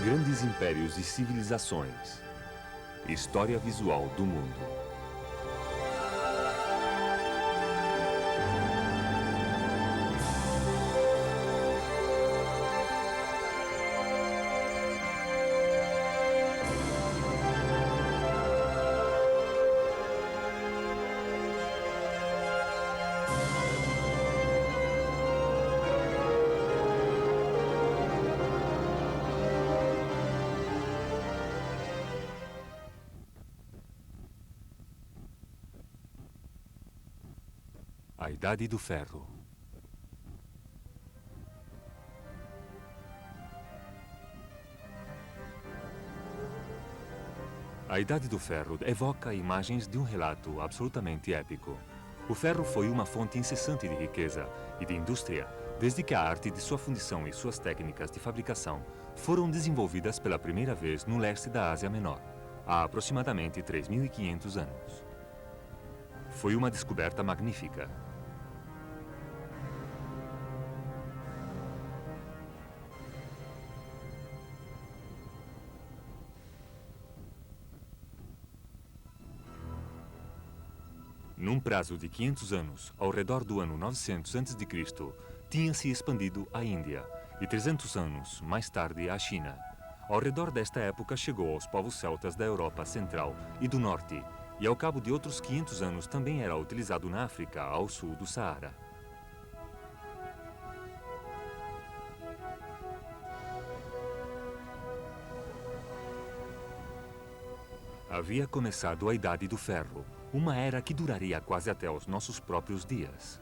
Grandes impérios e civilizações. História visual do mundo. A Idade do Ferro. A Idade do Ferro evoca imagens de um relato absolutamente épico. O ferro foi uma fonte incessante de riqueza e de indústria, desde que a arte de sua fundição e suas técnicas de fabricação foram desenvolvidas pela primeira vez no leste da Ásia Menor, há aproximadamente 3.500 anos. Foi uma descoberta magnífica. Num prazo de 500 anos, ao redor do ano 900 a.C., tinha se expandido a Índia e 300 anos mais tarde a China. Ao redor desta época chegou aos povos celtas da Europa Central e do Norte, e ao cabo de outros 500 anos também era utilizado na África, ao sul do Saara. Havia começado a Idade do Ferro, uma era que duraria quase até os nossos próprios dias.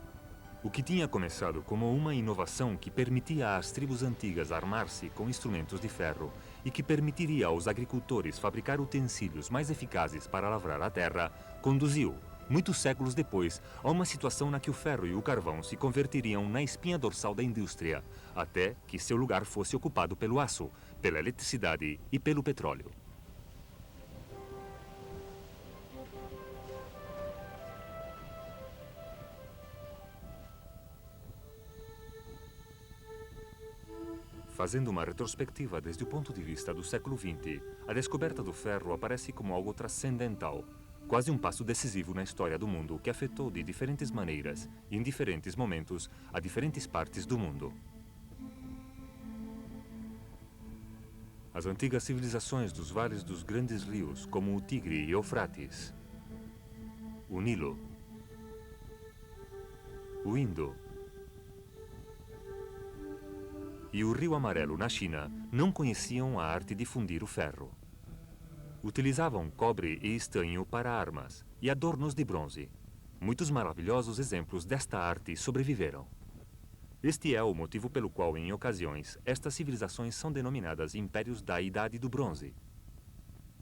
O que tinha começado como uma inovação que permitia às tribos antigas armar-se com instrumentos de ferro e que permitiria aos agricultores fabricar utensílios mais eficazes para lavrar a terra, conduziu, muitos séculos depois, a uma situação na que o ferro e o carvão se converteriam na espinha dorsal da indústria, até que seu lugar fosse ocupado pelo aço, pela eletricidade e pelo petróleo. Fazendo uma retrospectiva desde o ponto de vista do século XX, a descoberta do ferro aparece como algo transcendental, quase um passo decisivo na história do mundo que afetou de diferentes maneiras e em diferentes momentos a diferentes partes do mundo. As antigas civilizações dos vales dos grandes rios, como o Tigre e Eufrates, o Nilo, o Indo e o Rio Amarelo na China, não conheciam a arte de fundir o ferro. Utilizavam cobre e estanho para armas e adornos de bronze. Muitos maravilhosos exemplos desta arte sobreviveram. Este é o motivo pelo qual, em ocasiões, estas civilizações são denominadas impérios da Idade do Bronze.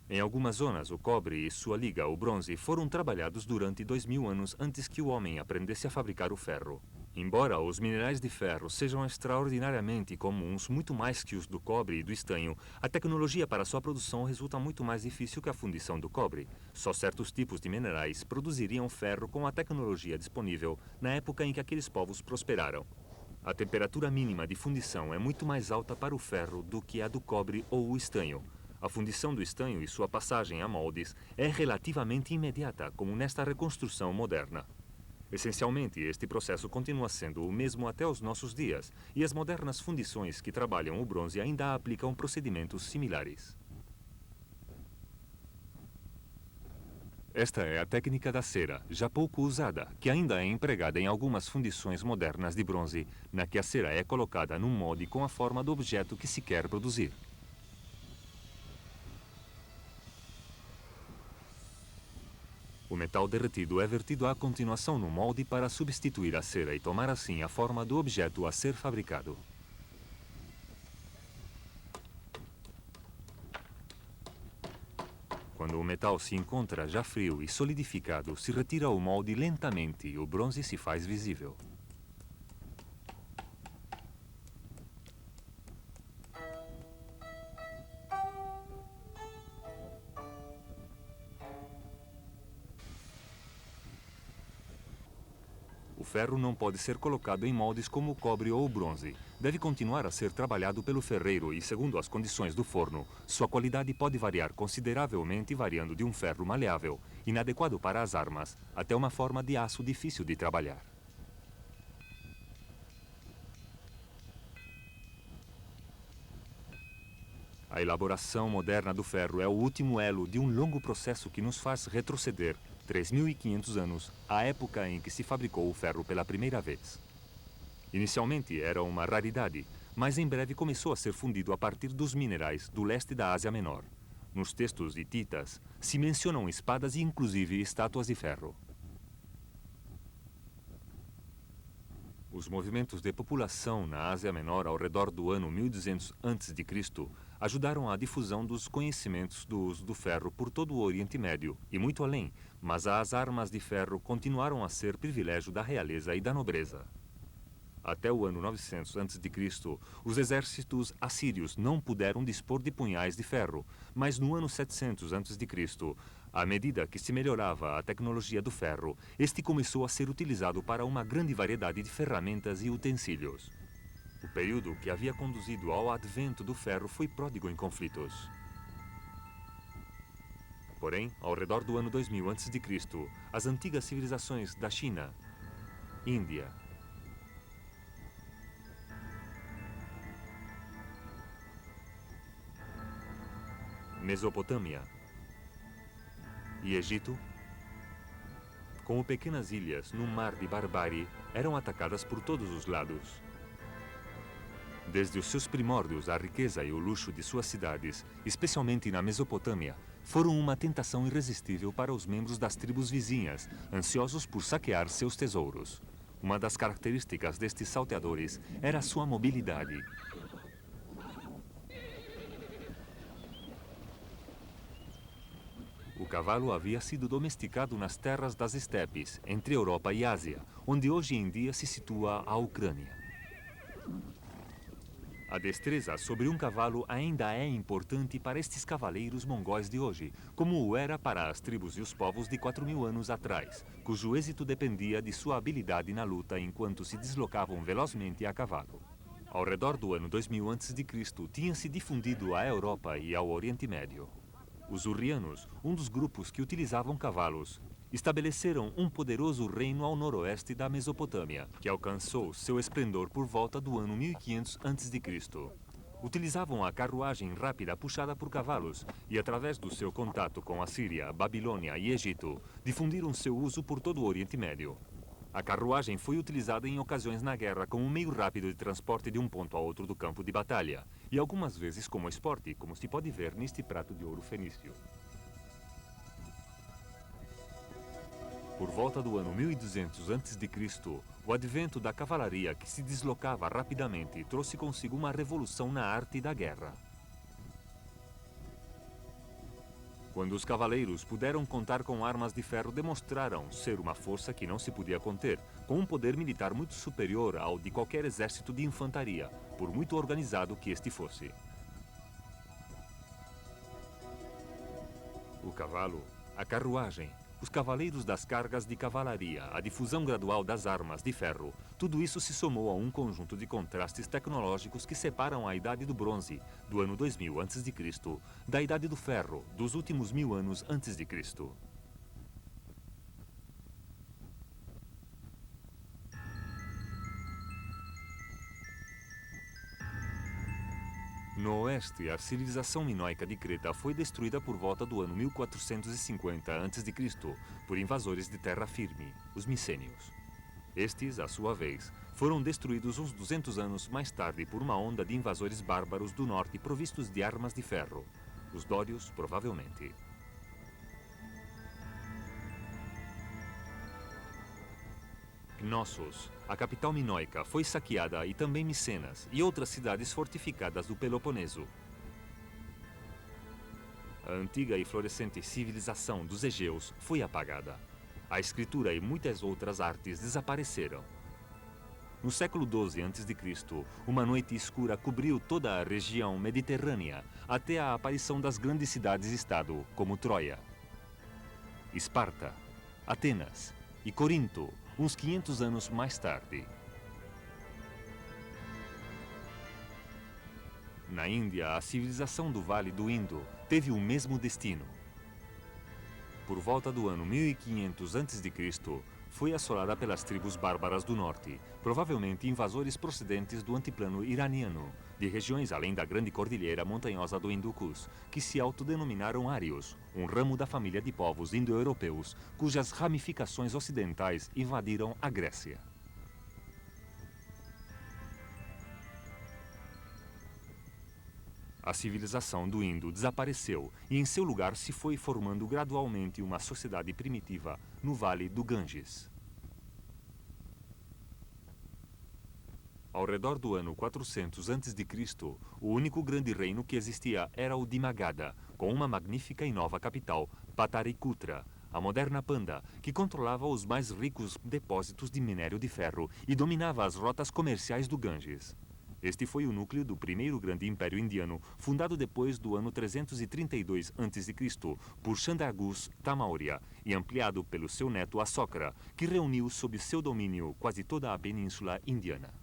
Em algumas zonas, o cobre e sua liga, o bronze, foram trabalhados durante 2000 anos antes que o homem aprendesse a fabricar o ferro. Embora os minerais de ferro sejam extraordinariamente comuns, muito mais que os do cobre e do estanho, a tecnologia para sua produção resulta muito mais difícil que a fundição do cobre. Só certos tipos de minerais produziriam ferro com a tecnologia disponível na época em que aqueles povos prosperaram. A temperatura mínima de fundição é muito mais alta para o ferro do que a do cobre ou o estanho. A fundição do estanho e sua passagem a moldes é relativamente imediata, como nesta reconstrução moderna. Essencialmente, este processo continua sendo o mesmo até os nossos dias, e as modernas fundições que trabalham o bronze ainda aplicam procedimentos similares. Esta é a técnica da cera, já pouco usada, que ainda é empregada em algumas fundições modernas de bronze, na que a cera é colocada num molde com a forma do objeto que se quer produzir. O metal derretido é vertido à continuação no molde para substituir a cera e tomar assim a forma do objeto a ser fabricado. Quando o metal se encontra já frio e solidificado, se retira o molde lentamente e o bronze se faz visível. O ferro não pode ser colocado em moldes como o cobre ou o bronze. deve continuar a ser trabalhado pelo ferreiro e, segundo as condições do forno, sua qualidade pode variar consideravelmente, variando de um ferro maleável, inadequado para as armas, até uma forma de aço difícil de trabalhar. A elaboração moderna do ferro é o último elo de um longo processo que nos faz retroceder 3.500 anos à época em que se fabricou o ferro pela primeira vez. Inicialmente era uma raridade, mas em breve começou a ser fundido a partir dos minerais do leste da Ásia Menor. Nos textos hititas se mencionam espadas e inclusive estátuas de ferro. Os movimentos de população na Ásia Menor ao redor do ano 1200 a.C. ajudaram à difusão dos conhecimentos do uso do ferro por todo o Oriente Médio e muito além, mas as armas de ferro continuaram a ser privilégio da realeza e da nobreza. Até o ano 900 a.C., os exércitos assírios não puderam dispor de punhais de ferro, mas no ano 700 a.C., à medida que se melhorava a tecnologia do ferro, este começou a ser utilizado para uma grande variedade de ferramentas e utensílios. O período que havia conduzido ao advento do ferro foi pródigo em conflitos. Porém, ao redor do ano 2000 a.C., as antigas civilizações da China, Índia, Mesopotâmia e Egito, como pequenas ilhas no mar de barbárie, eram atacadas por todos os lados. Desde os seus primórdios, a riqueza e o luxo de suas cidades, especialmente na Mesopotâmia, foram uma tentação irresistível para os membros das tribos vizinhas, ansiosos por saquear seus tesouros. Uma das características destes salteadores era sua mobilidade. O cavalo havia sido domesticado nas terras das estepes, entre Europa e Ásia, onde hoje em dia se situa a Ucrânia. A destreza sobre um cavalo ainda é importante para estes cavaleiros mongóis de hoje, como o era para as tribos e os povos de 4.000 anos atrás, cujo êxito dependia de sua habilidade na luta enquanto se deslocavam velozmente a cavalo. Ao redor do ano 2000 a.C., tinha se difundido à Europa e ao Oriente Médio. Os Urrianos, um dos grupos que utilizavam cavalos, estabeleceram um poderoso reino ao noroeste da Mesopotâmia, que alcançou seu esplendor por volta do ano 1500 a.C. Utilizavam a carruagem rápida puxada por cavalos e, através do seu contato com a Síria, Babilônia e Egito, difundiram seu uso por todo o Oriente Médio. A carruagem foi utilizada em ocasiões na guerra como meio rápido de transporte de um ponto a outro do campo de batalha, e algumas vezes como esporte, como se pode ver neste prato de ouro fenício. Por volta do ano 1200 a.C., o advento da cavalaria que se deslocava rapidamente trouxe consigo uma revolução na arte da guerra. Quando os cavaleiros puderam contar com armas de ferro, demonstraram ser uma força que não se podia conter, com um poder militar muito superior ao de qualquer exército de infantaria, por muito organizado que este fosse. O cavalo, a carruagem, os cavaleiros das cargas de cavalaria, a difusão gradual das armas de ferro, tudo isso se somou a um conjunto de contrastes tecnológicos que separam a Idade do Bronze, do ano 2000 a.C., da Idade do Ferro, dos últimos 1000 anos antes de Cristo. No oeste, a civilização minoica de Creta foi destruída por volta do ano 1450 a.C. por invasores de terra firme, os micênios. Estes, à sua vez, foram destruídos uns 200 anos mais tarde por uma onda de invasores bárbaros do norte provistos de armas de ferro, os dórios, provavelmente. Knossos, a capital minoica, foi saqueada e também Micenas e outras cidades fortificadas do Peloponeso. A antiga e florescente civilização dos Egeus foi apagada. A escritura e muitas outras artes desapareceram. No século XII a.C., uma noite escura cobriu toda a região mediterrânea até a aparição das grandes cidades-estado, como Troia, Esparta, Atenas e Corinto, uns 500 anos mais tarde. Na Índia, a civilização do Vale do Indo teve o mesmo destino. Por volta do ano 1500 a.C., foi assolada pelas tribos bárbaras do norte, provavelmente invasores procedentes do antiplano iraniano, de regiões além da grande cordilheira montanhosa do Hindu-Kush, que se autodenominaram ários, um ramo da família de povos indo-europeus, cujas ramificações ocidentais invadiram a Grécia. A civilização do Indo desapareceu e em seu lugar se foi formando gradualmente uma sociedade primitiva no Vale do Ganges. Ao redor do ano 400 a.C., o único grande reino que existia era o de Magadha, com uma magnífica e nova capital, Pataliputra, a moderna Panda, que controlava os mais ricos depósitos de minério de ferro e dominava as rotas comerciais do Ganges. Este foi o núcleo do primeiro grande império indiano, fundado depois do ano 332 a.C. por Chandragupta Maurya e ampliado pelo seu neto Ashoka, que reuniu sob seu domínio quase toda a península indiana.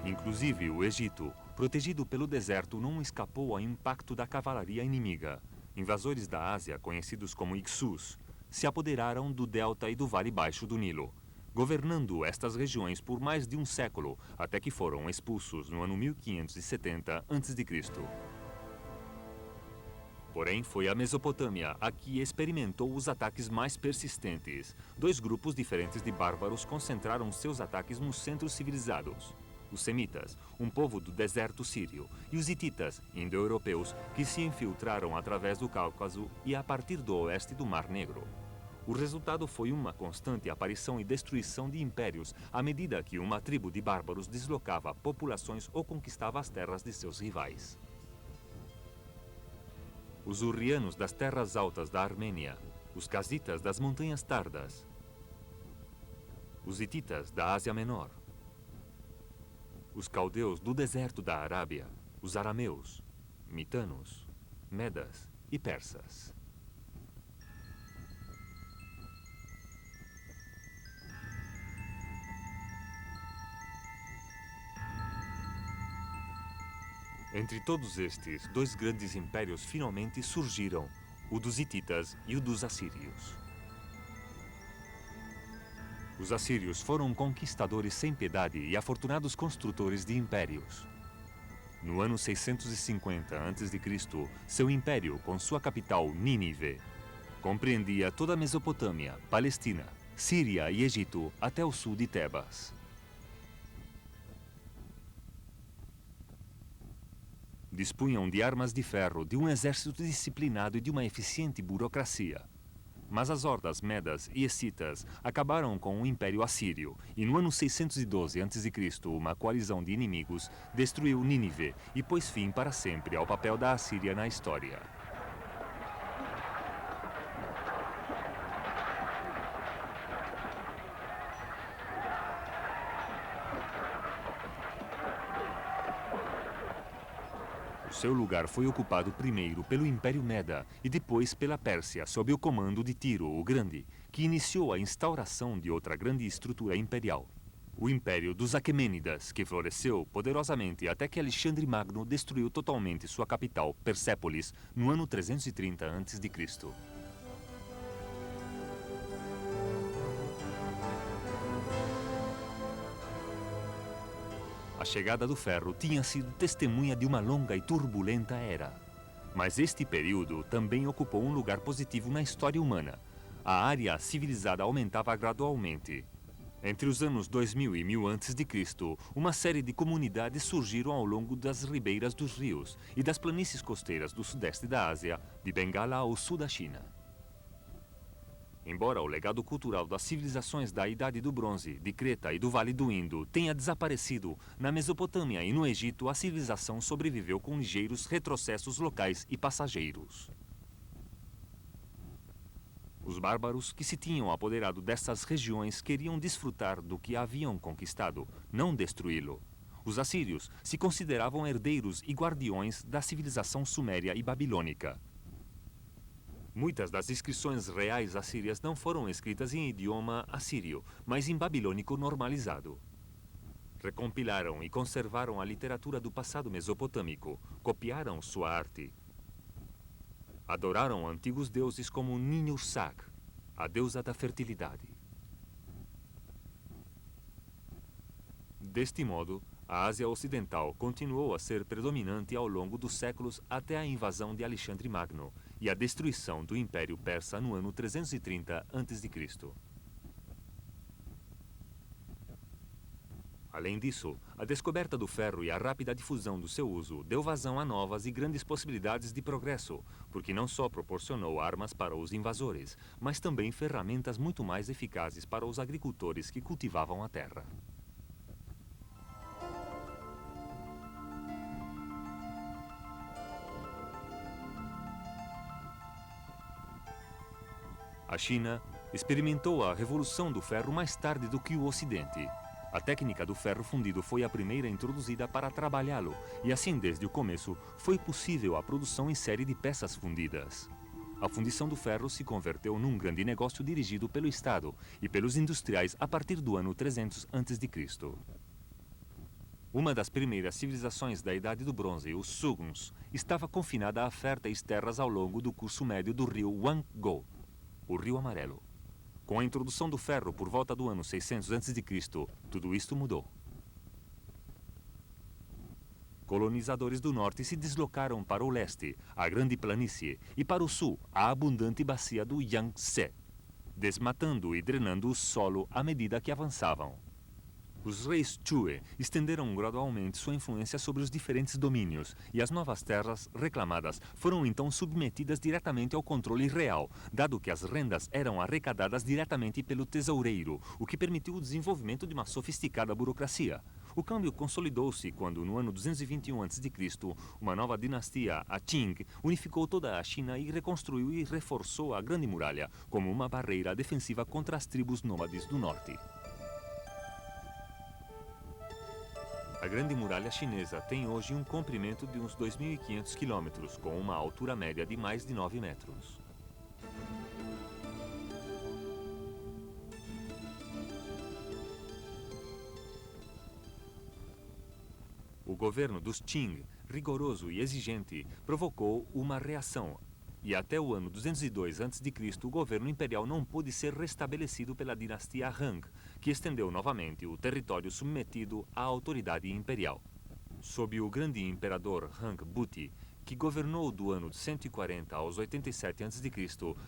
Inclusive, o Egito, protegido pelo deserto, não escapou ao impacto da cavalaria inimiga. Invasores da Ásia, conhecidos como Hyksos, se apoderaram do delta e do vale baixo do Nilo, governando estas regiões por mais de um século, até que foram expulsos no ano 1570 a.C. Porém, foi a Mesopotâmia a que experimentou os ataques mais persistentes. Dois grupos diferentes de bárbaros concentraram seus ataques nos centros civilizados. Os semitas, um povo do deserto sírio, e os hititas, indo-europeus, que se infiltraram através do Cáucaso e a partir do oeste do Mar Negro. O resultado foi uma constante aparição e destruição de impérios à medida que uma tribo de bárbaros deslocava populações ou conquistava as terras de seus rivais. Os hurrianos das terras altas da Armênia, os casitas das montanhas tardas, os hititas da Ásia Menor, os caldeus do deserto da Arábia, os arameus, mitanos, medas e persas. Entre todos estes, dois grandes impérios finalmente surgiram, o dos hititas e o dos assírios. Os assírios foram conquistadores sem piedade e afortunados construtores de impérios. No ano 650 a.C., seu império, com sua capital Nínive, compreendia toda a Mesopotâmia, Palestina, Síria e Egito até o sul de Tebas. Dispunham de armas de ferro, de um exército disciplinado e de uma eficiente burocracia. Mas as hordas medas e escitas acabaram com o Império Assírio e no ano 612 a.C., uma coalizão de inimigos destruiu Nínive e pôs fim para sempre ao papel da Assíria na história. Seu lugar foi ocupado primeiro pelo Império Meda e depois pela Pérsia, sob o comando de Tiro o Grande, que iniciou a instauração de outra grande estrutura imperial, o Império dos Aquemênidas, que floresceu poderosamente até que Alexandre Magno destruiu totalmente sua capital, Persépolis, no ano 330 a.C. A chegada do ferro tinha sido testemunha de uma longa e turbulenta era. Mas este período também ocupou um lugar positivo na história humana. A área civilizada aumentava gradualmente. Entre os anos 2000 e 1000 a.C., uma série de comunidades surgiram ao longo das ribeiras dos rios e das planícies costeiras do sudeste da Ásia, de Bengala ao sul da China. Embora o legado cultural das civilizações da Idade do Bronze, de Creta e do Vale do Indo tenha desaparecido, na Mesopotâmia e no Egito a civilização sobreviveu com ligeiros retrocessos locais e passageiros. Os bárbaros que se tinham apoderado dessas regiões queriam desfrutar do que haviam conquistado, não destruí-lo. Os assírios se consideravam herdeiros e guardiões da civilização suméria e babilônica. Muitas das inscrições reais assírias não foram escritas em idioma assírio, mas em babilônico normalizado. Recompilaram e conservaram a literatura do passado mesopotâmico, copiaram sua arte. Adoraram antigos deuses como Ninhursag, a deusa da fertilidade. Deste modo, a Ásia Ocidental continuou a ser predominante ao longo dos séculos até a invasão de Alexandre Magno e a destruição do Império Persa no ano 330 a.C. Além disso, a descoberta do ferro e a rápida difusão do seu uso deu vazão a novas e grandes possibilidades de progresso, porque não só proporcionou armas para os invasores, mas também ferramentas muito mais eficazes para os agricultores que cultivavam a terra. A China experimentou a revolução do ferro mais tarde do que o Ocidente. A técnica do ferro fundido foi a primeira introduzida para trabalhá-lo, e assim desde o começo foi possível a produção em série de peças fundidas. A fundição do ferro se converteu num grande negócio dirigido pelo Estado e pelos industriais a partir do ano 300 a.C. Uma das primeiras civilizações da Idade do Bronze, os Suguns, estava confinada a férteis terras ao longo do curso médio do rio Huanghe, o Rio Amarelo. Com a introdução do ferro por volta do ano 600 a.C., tudo isto mudou. Colonizadores do norte se deslocaram para o leste, a grande planície, e para o sul, a abundante bacia do Yangtze, desmatando e drenando o solo à medida que avançavam. Os reis Chue estenderam gradualmente sua influência sobre os diferentes domínios, e as novas terras reclamadas foram então submetidas diretamente ao controle real, dado que as rendas eram arrecadadas diretamente pelo tesoureiro, o que permitiu o desenvolvimento de uma sofisticada burocracia. O câmbio consolidou-se quando, no ano 221 a.C., uma nova dinastia, a Qing, unificou toda a China e reconstruiu e reforçou a Grande Muralha como uma barreira defensiva contra as tribos nômades do norte. A Grande Muralha Chinesa tem hoje um comprimento de uns 2.500 quilômetros, com uma altura média de mais de 9 metros. O governo dos Qing, rigoroso e exigente, provocou uma reação, e até o ano 202 a.C. o governo imperial não pôde ser restabelecido pela dinastia Han, que estendeu novamente o território submetido à autoridade imperial. Sob o grande imperador Hang Buti, que governou do ano 140 aos 87 a.C.,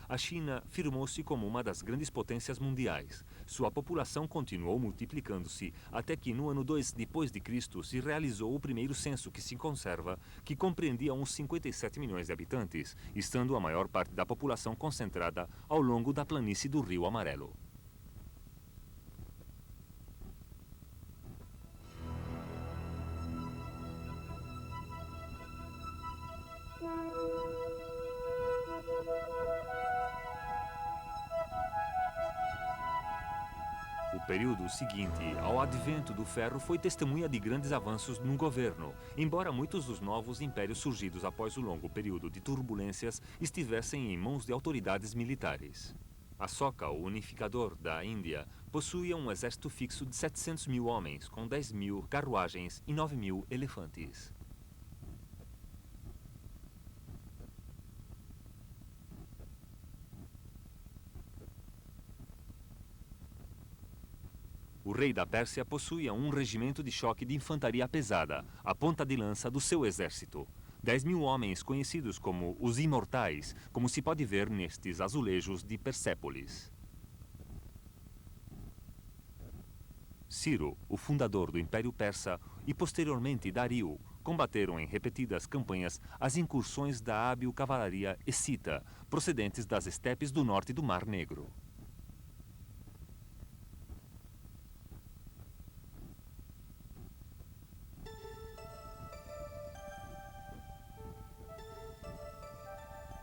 a China firmou-se como uma das grandes potências mundiais. Sua população continuou multiplicando-se até que no ano 2 depois de Cristo se realizou o primeiro censo que se conserva, que compreendia uns 57 milhões de habitantes, estando a maior parte da população concentrada ao longo da planície do Rio Amarelo. O período seguinte ao advento do ferro foi testemunha de grandes avanços no governo, embora muitos dos novos impérios surgidos após o longo período de turbulências estivessem em mãos de autoridades militares. Ashoka, o unificador da Índia, possuía um exército fixo de 700 mil homens, com 10 mil carruagens e 9 mil elefantes. O rei da Pérsia possuía um regimento de choque de infantaria pesada, a ponta de lança do seu exército. 10 mil homens conhecidos como os Imortais, como se pode ver nestes azulejos de Persépolis. Ciro, o fundador do Império Persa, e posteriormente Dario, combateram em repetidas campanhas as incursões da hábil cavalaria escita, procedentes das estepes do norte do Mar Negro.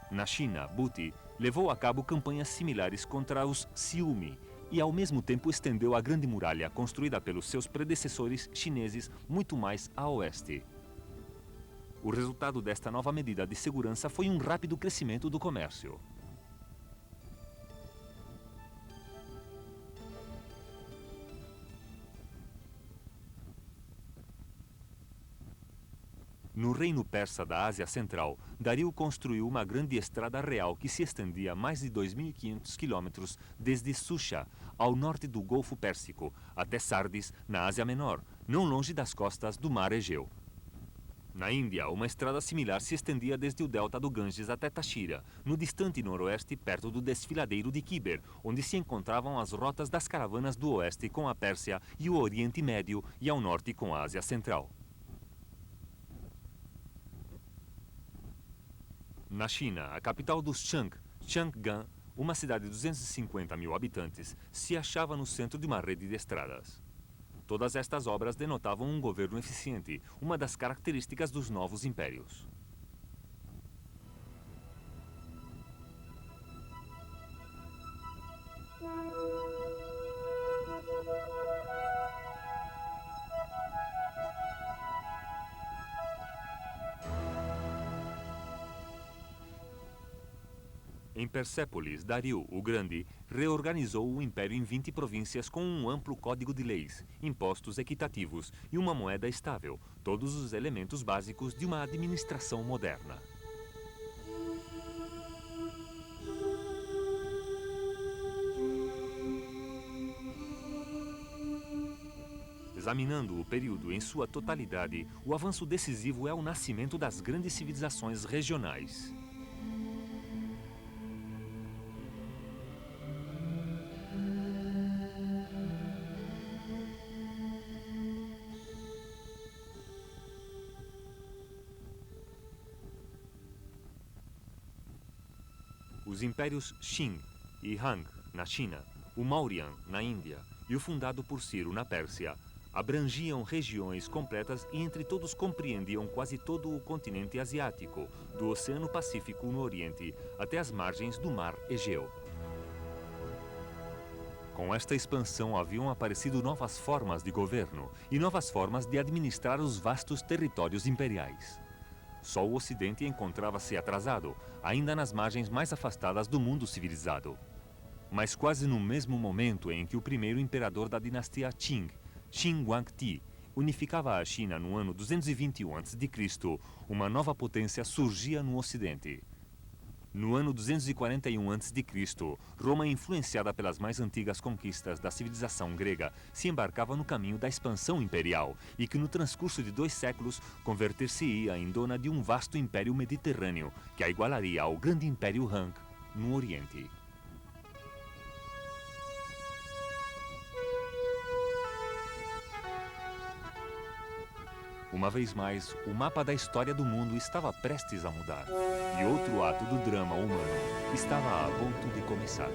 Na China, Buti Levou a cabo campanhas similares contra os Siumi e, ao mesmo tempo, estendeu a Grande Muralha, construída pelos seus predecessores chineses muito mais a oeste. O resultado desta nova medida de segurança foi um rápido crescimento do comércio. No reino persa da Ásia Central, Dario construiu uma grande estrada real que se estendia mais de 2.500 quilômetros desde Susha, ao norte do Golfo Pérsico, até Sardis, na Ásia Menor, não longe das costas do Mar Egeu. Na Índia, uma estrada similar se estendia desde o delta do Ganges até Tashira, no distante noroeste, perto do desfiladeiro de Kiber, onde se encontravam as rotas das caravanas do oeste com a Pérsia e o Oriente Médio e ao norte com a Ásia Central. Na China, a capital dos Shang, Chang'an, uma cidade de 250 mil habitantes, se achava no centro de uma rede de estradas. Todas estas obras denotavam um governo eficiente, uma das características dos novos impérios. Em Persépolis, Dario, o Grande, reorganizou o império em 20 províncias com um amplo código de leis, impostos equitativos e uma moeda estável, todos os elementos básicos de uma administração moderna. Examinando o período em sua totalidade, o avanço decisivo é o nascimento das grandes civilizações regionais. Os impérios Qin e Han, na China, o Mauryan, na Índia, e o fundado por Ciro, na Pérsia, abrangiam regiões completas e entre todos compreendiam quase todo o continente asiático, do Oceano Pacífico no Oriente até as margens do Mar Egeu. Com esta expansão haviam aparecido novas formas de governo e novas formas de administrar os vastos territórios imperiais. Só o Ocidente encontrava-se atrasado, ainda nas margens mais afastadas do mundo civilizado. Mas quase no mesmo momento em que o primeiro imperador da dinastia Qing, Qin Huangdi, unificava a China no ano 221 a.C., uma nova potência surgia no Ocidente. No ano 241 a.C., Roma, influenciada pelas mais antigas conquistas da civilização grega, se embarcava no caminho da expansão imperial e que no transcurso de 2 séculos converter-se-ia em dona de um vasto império mediterrâneo que a igualaria ao grande império Han no Oriente. Uma vez mais, o mapa da história do mundo estava prestes a mudar. E outro ato do drama humano estava a ponto de começar.